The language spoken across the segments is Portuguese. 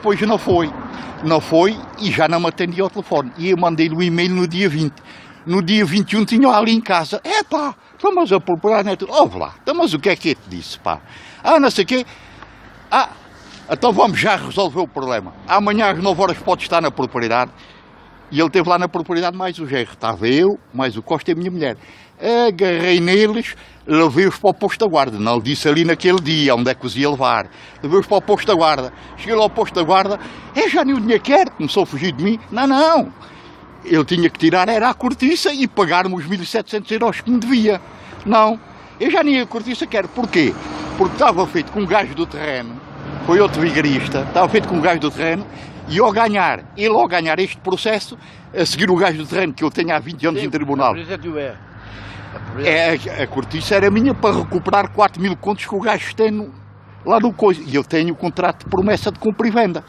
depois não foi. Não foi e já não me atendia ao telefone. E eu mandei-lhe um e-mail no dia 20. No dia 21 tinha ali em casa. Pá, mas a propriedade não é tudo. Ouve lá, então, mas o que é que eu te disse, pá? Não sei o quê. Então vamos já resolver o problema. Amanhã às 9 horas pode estar na propriedade. E ele esteve lá na propriedade mais o Gerro. Estava eu, mais o Costa e a minha mulher. Agarrei neles, levei-os para o posto da guarda. Não lhe disse ali naquele dia onde é que os ia levar. Levei-os para o posto da guarda. Cheguei lá ao posto da guarda. Já nem o dinheiro quer. Começou a fugir de mim. Não. Ele tinha que tirar, era a cortiça e pagar-me os 1.700 euros que me devia. Não. Eu já nem a cortiça quero. Porquê? Porque estava feito com um gajo do terreno. Foi outro vigarista. Estava feito com um gajo do terreno. E ao ganhar este processo, a seguir o gajo do terreno que eu tenho há 20 anos em tribunal. A cortiça era minha para recuperar 4.000 contos que o gajo tem lá no coisa. E eu tenho o contrato de promessa de compra e venda.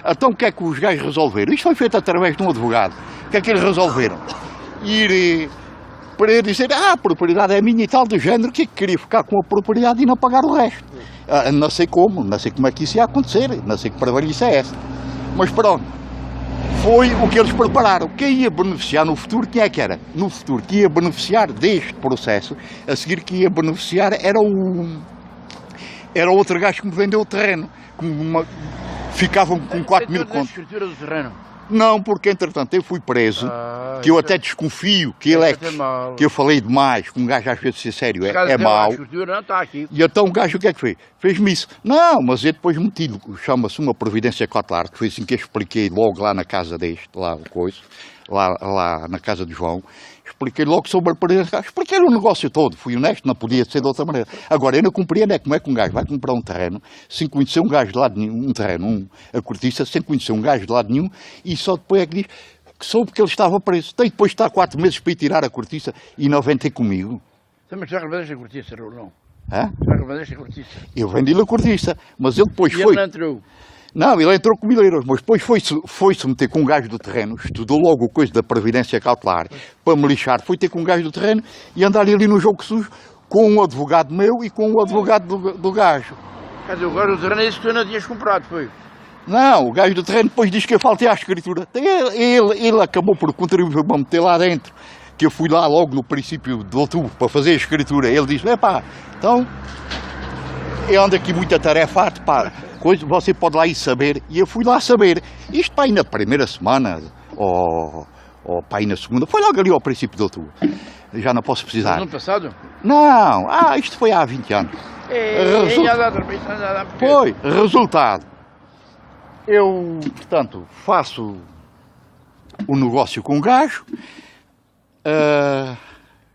Então o que é que os gajos resolveram? Isto foi feito através de um advogado. O que é que eles resolveram? Ir para dizer, a propriedade é minha e tal, do género, que queria ficar com a propriedade e não pagar o resto. Não sei como é que isso ia acontecer, não sei que barbaridade é essa. Mas pronto, foi o que eles prepararam. Quem ia beneficiar no futuro, quem é que era? No futuro, quem ia beneficiar deste processo, a seguir quem ia beneficiar era outro gajo que me vendeu o terreno. Ficavam com 4.000 contos. Escritura do terreno? Não, porque entretanto eu fui preso, que eu até desconfio que ele que eu falei demais, que um gajo às vezes ser sério é mau. E então o gajo o que é que fez? Fez-me isso. Não, mas eu depois meti, chama-se uma providência cautelar, que foi assim que eu expliquei logo lá na casa lá na casa do João. Expliquei logo sobre a providência, expliquei-lhe o negócio todo, fui honesto, não podia ser de outra maneira. Agora, eu não compreendo como é que um gajo vai comprar um terreno, sem conhecer um gajo de lado nenhum, a cortiça, sem conhecer um gajo de lado nenhum, e só depois é que diz que soube que ele estava preso. Tem depois de estar 4 meses para ir tirar a cortiça e não vem ter comigo. Mas já revendeste a cortiça, não? Já revendeste a cortiça? Eu vendi-lhe a cortiça, mas ele depois foi... Ele não entrou? Não, ele entrou com 1.000 euros, mas depois foi-se meter com um gajo do terreno, estudou logo o coisa da previdência cautelar, para me lixar, foi ter com um gajo do terreno e andar ali no jogo sujo com um advogado meu e com um advogado do gajo. Quer dizer, o gajo do terreno é isso que tu não tinhas comprado, foi? Não, o gajo do terreno depois diz que eu faltei à escritura. Ele acabou por contribuir para meter lá dentro, que eu fui lá logo no princípio de outubro para fazer a escritura. Ele disse, então, eu ando aqui muito atarefado, você pode lá ir saber. E eu fui lá saber. Isto para aí na primeira semana, ou para aí na segunda, foi logo ali ao princípio de outubro. Já não posso precisar. No ano passado? Não, isto foi há 20 anos. Foi, resultado. Eu, portanto, faço o negócio com o gajo.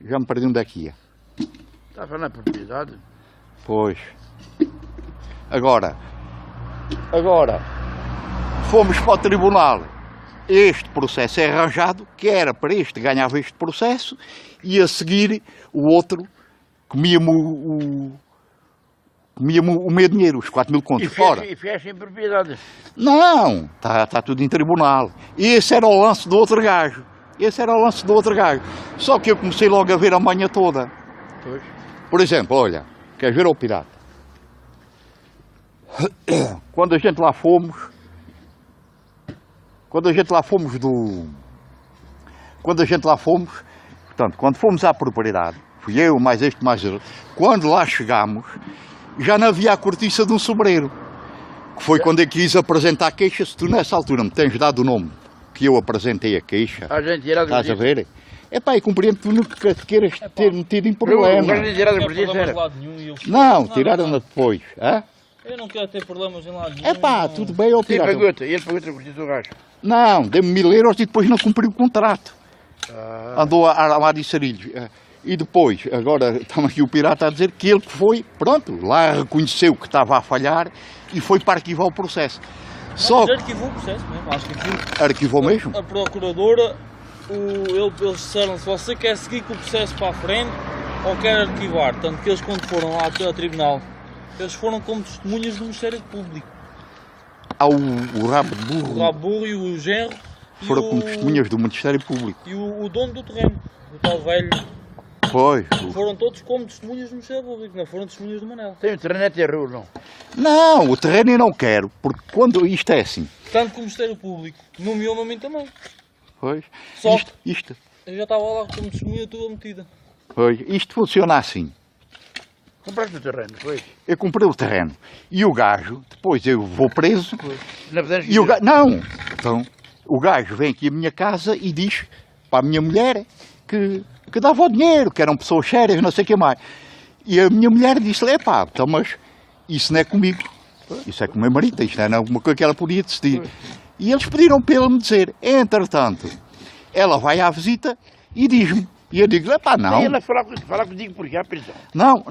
Já me perdi onde é que ia. Estava na propriedade? Pois. Agora, fomos para o tribunal. Este processo é arranjado, que era para este ganhava este processo, e a seguir o outro comia-me o meu dinheiro, os 4.000 contos fora. E fecha em propriedade? Não, está tudo em tribunal. E esse era o lance do outro gajo. Só que eu comecei logo a ver a manhã toda. Pois. Por exemplo, olha, queres ver o pirata? Quando a gente lá fomos portanto, quando fomos à propriedade, fui eu, mais este, mais outro, quando lá chegámos, já não havia a cortiça de um sobreiro, que foi quando eu quis apresentar a queixa. Se tu nessa altura me tens dado o nome que eu apresentei a queixa, estás a ver? Eu compreendo que tu nunca te queiras ter metido em problema. Não, tiraram-na depois. Eu não quero ter problemas em lado nenhum. Tudo bem, eu tirar. Ele pagou a cortiça do gajo? Não, deu-me 1.000 euros e depois não cumpriu o contrato. Andou lá de sarilhos. E depois, agora estamos aqui o pirata a dizer que ele foi, pronto, lá reconheceu que estava a falhar e foi para arquivar o processo. Mas arquivou o processo mesmo, acho que arquivou mesmo? A procuradora, eles disseram se você quer seguir com o processo para a frente ou quer arquivar. Tanto que eles, quando foram lá ao tribunal, eles foram como testemunhas do Ministério Público. O rabo de burro. O rabo de burro e o genro. Foram como testemunhas do Ministério Público. E o dono do terreno, o tal velho. Foi. Foram todos como testemunhas no Ministério Público, não foram testemunhas do Manel. Tem o terreno até rua, não? Não, o terreno eu não quero, porque quando isto é assim. Tanto que o Ministério Público nomeou-me a mim também. Pois. Só Isto. eu já estava lá como testemunha toda metida. Pois. Isto funciona assim. Compraste o terreno, foi? Eu comprei o terreno e o gajo, depois eu vou preso. Não fizeste E o gajo, não, então o gajo vem aqui à minha casa e diz para a minha mulher que dava o dinheiro, que eram pessoas sérias, não sei o que mais. E a minha mulher disse-lhe, epá, então, mas isso não é comigo, isso é com o meu marido, isto não é alguma coisa que ela podia decidir. E eles pediram para ele me dizer, entretanto, ela vai à visita e diz-me, e eu digo, epá, não, E ela falar contigo porque há prisão. não,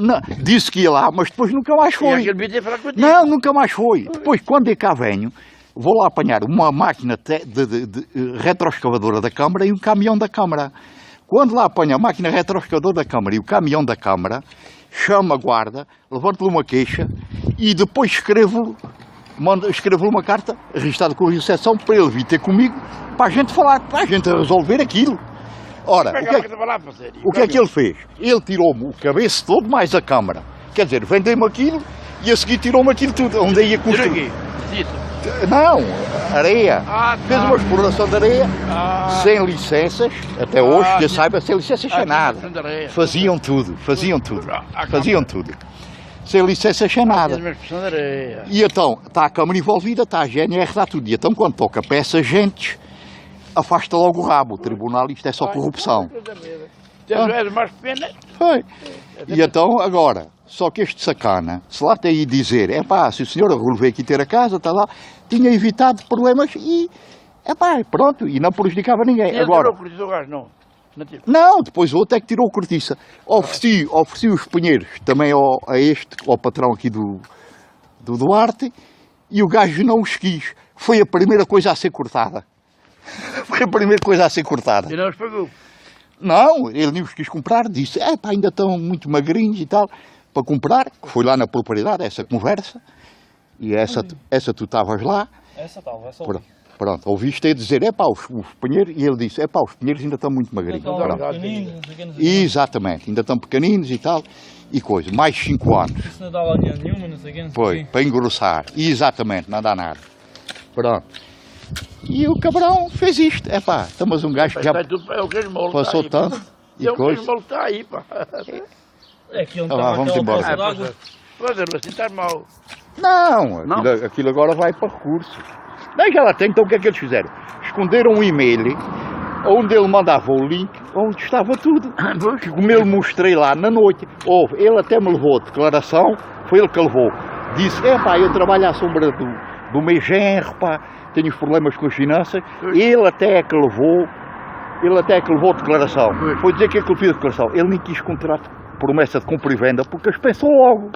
disse que ia lá, mas depois nunca mais E foi. aquele vídeo falar contigo. Não, nunca mais foi. Depois, quando eu cá venho, vou lá apanhar uma máquina de retroescavadora da Câmara e um caminhão da Câmara. Quando lá apanho a máquina retroescavadora da Câmara e o caminhão da Câmara, chamo a guarda, levanto-lhe uma queixa e depois escrevo-lhe uma carta registrada com a recepção para ele vir ter comigo para a gente falar, para a gente resolver aquilo. Ora, o que é que ele fez? Ele tirou-me o cabeço todo mais a Câmara. Quer dizer, vendeu-me aquilo e a seguir tirou-me aquilo tudo, onde ia construir. Não, areia. Fez uma exploração de areia sem licenças, até hoje, que eu saiba, sem licenças sem nada. Faziam tudo. Sem licenças sem nada. E então, está a Câmara envolvida, está a GNR, está tudo. E então, quando toca para essas gentes, afasta logo o rabo. O tribunal, isto é só corrupção. Foi. E então, agora, só que este sacana, se lá tem aí dizer, se o senhor veio aqui ter a casa, está lá, tinha evitado problemas e, pronto, e não prejudicava ninguém. Agora, não, depois o outro é que tirou a cortiça. Ofereci os pinheiros também ao patrão aqui do Duarte, e o gajo não os quis. Foi a primeira coisa a ser cortada. Foi a primeira coisa a ser cortada. E não os pagou. Não, ele nem os quis comprar, disse, ainda estão muito magrinhos e tal, para comprar, que foi lá na propriedade, essa conversa, e essa tu estavas lá. Essa estava, essa Pronto, ouviste-a dizer, os pinheiros, e ele disse, os pinheiros ainda estão muito magrinhos. Exatamente, ainda estão pequeninos e tal, e coisa, mais 5 anos. Isso não dá lá nenhuma, não sei o que, não sei Foi, para engrossar, exatamente, não dá nada. Pronto. E o cabrão fez isto, mas um gajo que já passou tanto e coisa. É que ele vamos embora. Assim está mal. Não, aquilo agora vai para recurso. Daí já lá tem, então o que é que eles fizeram? Esconderam um e-mail onde ele mandava o link, onde estava tudo. Como eu mostrei lá na noite, ele até me levou a declaração, foi ele que levou. Disse, eu trabalho à sombra do meu genro, tenho problemas com as finanças. Ele até é que levou a declaração. Foi dizer que é que ele fez a declaração. Ele nem quis contrato, promessa de compra e venda, porque eles pensam logo.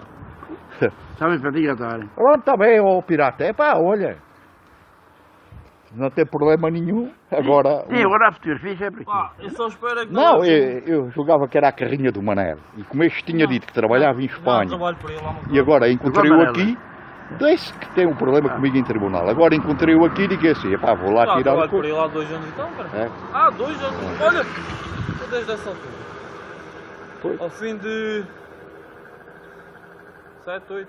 Sabem para ti gastarem. Pronto, está bem, pirata. olha. Não tem problema nenhum. Agora. Agora a fotografia é para aqui. Eu só espero que não, eu julgava que era a carrinha do Manel. E como este tinha dito que trabalhava em Espanha. E agora encontrei-o aqui. Disse que tem um problema comigo em tribunal. Agora encontrei-o aqui e digo assim, vou lá tirar o... por ele há 2 anos então, cara. 2 anos. Olha, desde essa altura. Ao fim de 7,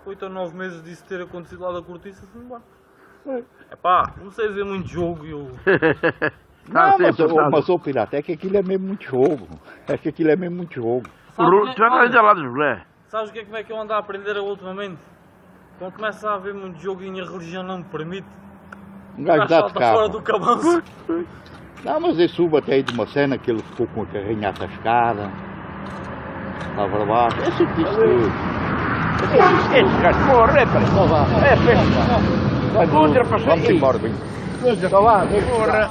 8 ou 9 meses disso ter acontecido lá da cortiça, fui embora. Comecei a ver muito jogo e eu... mas pirata, é que aquilo é mesmo muito jogo. Tu vai lá do José. Sabes como é que eu ando a aprender ultimamente? Quando começa a haver muito jogo e a religião não me permite, um gajo dá-te cabo. Fora do cabanço. Não, mas eu subo até aí de uma cena que ele ficou com a carrinha atascada. Está para baixo. É tipo tudo. Esse gajo morre, Vamos embora, bem. Porra.